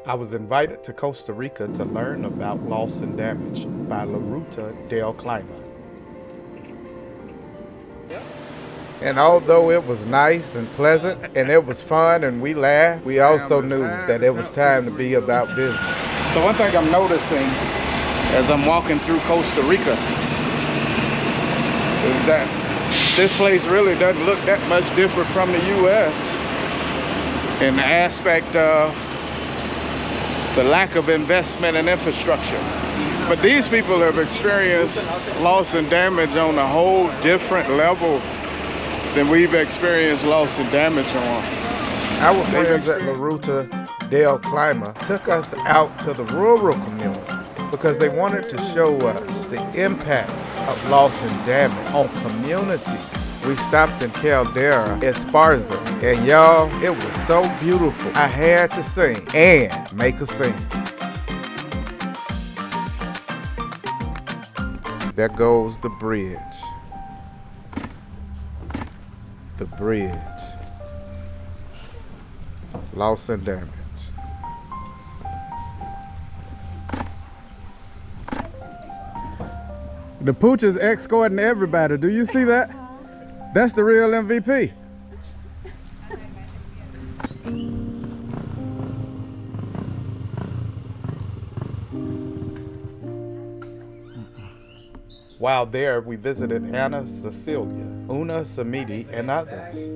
I was invited to Costa Rica to learn about loss and damage by LaRuta Del Clima. And although it was nice and pleasant and it was fun and we laughed, we also knew that it was time to be about business. So one thing I'm noticing as I'm walking through Costa Rica is that this place really doesn't look that much different from the U.S. in the aspect of the lack of investment in infrastructure. But these people have experienced loss and damage on a whole different level than we've experienced loss and damage on. Our friends at LaRuta Del Clima took us out to the rural communities because they wanted to show us the impacts of loss and damage on communities. We stopped in Caldera, Esparza, and y'all, it was so beautiful. I had to sing and make a scene. There goes the bridge. The bridge. Loss and damage. The pooch is escorting everybody. Do you see that? That's the real MVP. While there, we visited Ana Cecilia, Una Samiti, and others.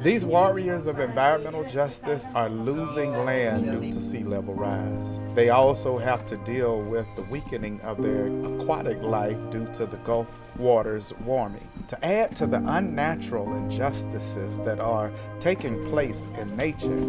These warriors of environmental justice are losing land due to sea level rise. They also have to deal with the weakening of their aquatic life due to the Gulf waters warming. To add to the unnatural injustices that are taking place in nature,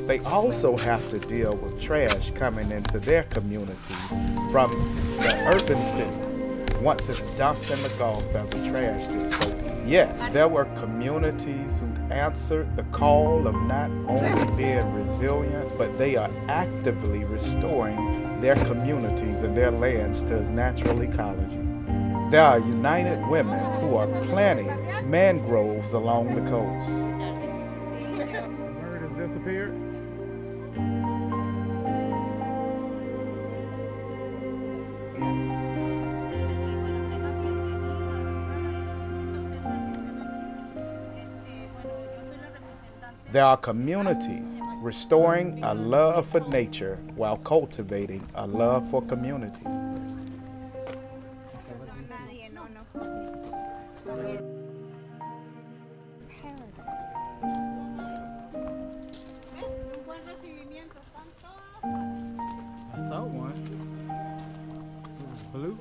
they also have to deal with trash coming into their communities from the urban cities once it's dumped in the Gulf as a trash disposal. Yet, there were communities who answered the call of not only being resilient, but they are actively restoring their communities and their lands to its natural ecology. There are united women who are planting mangroves along the coast. The bird has disappeared. There are communities restoring a love for nature while cultivating a love for community. I saw one. It was blue.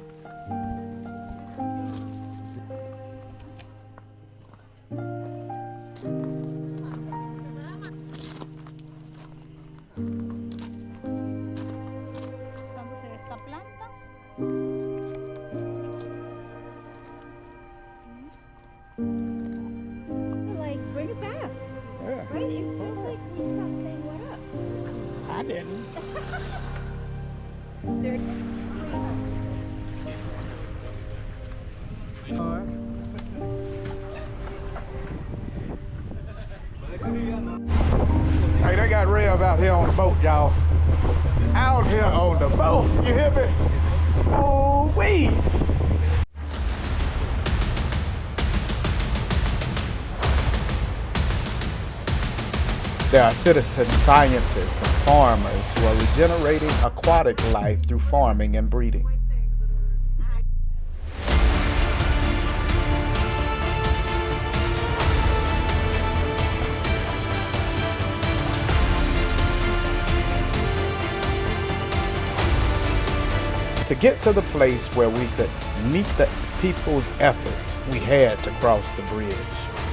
Like, bring it back. Yeah. Right? It feels like we stopped saying what up. I didn't. Hey, they got Rev out here on the boat, y'all. Out here on the boat, you hear me? Ooh-wee! There are citizen scientists and farmers who are regenerating aquatic life through farming and breeding. To get to the place where we could meet the people's efforts, we had to cross the bridge.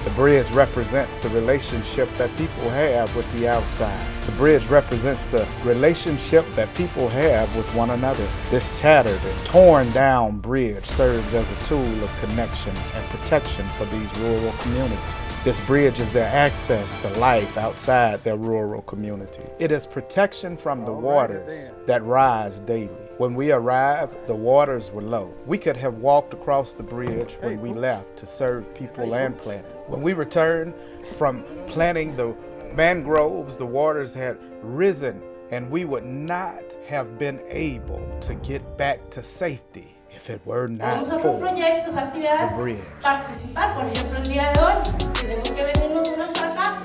The bridge represents the relationship that people have with the outside. The bridge represents the relationship that people have with one another. This tattered and torn down bridge serves as a tool of connection and protection for these rural communities. This bridge is their access to life outside their rural community. It is protection from the waters that rise daily. When we arrived, the waters were low. We could have walked across the bridge when we left to serve people and planet. When we returned from planting the mangroves, the waters had risen, and we would not have been able to get back to safety if it were not for proyectos, actividades, the bridge. participar. Por ejemplo, el día de hoy tenemos que venirnos unos para acá.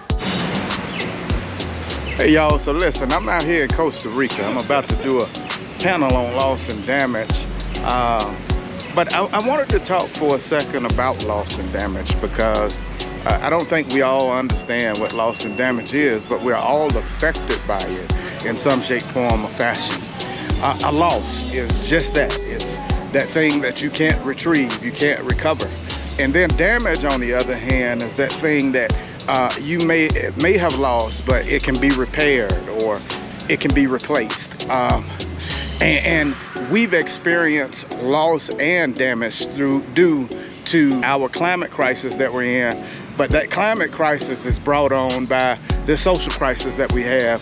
Hey y'all, so listen, I'm out here in Costa Rica. I'm about to do a panel on loss and damage. But I wanted to talk for a second about loss and damage because I don't think we all understand what loss and damage is, but we're all affected by it in some shape, form, or fashion. A loss is just that. It's that thing that you can't retrieve, you can't recover. And then damage, on the other hand, is that thing that you may have lost, but it can be repaired or it can be replaced. And we've experienced loss and damage due to our climate crisis that we're in. But that climate crisis is brought on by this social crisis that we have,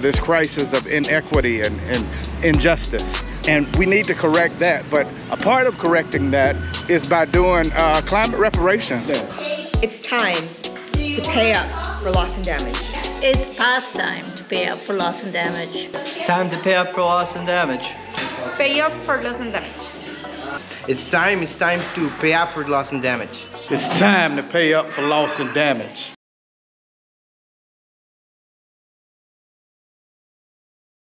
this crisis of inequity and injustice. And we need to correct that. But a part of correcting that is by doing climate reparations. It's time to pay up for loss and damage. It's past time to pay up for loss and damage. Time to pay up for loss and damage. Pay up for loss and damage. It's time to pay up for loss and damage. It's time to pay up for loss and damage.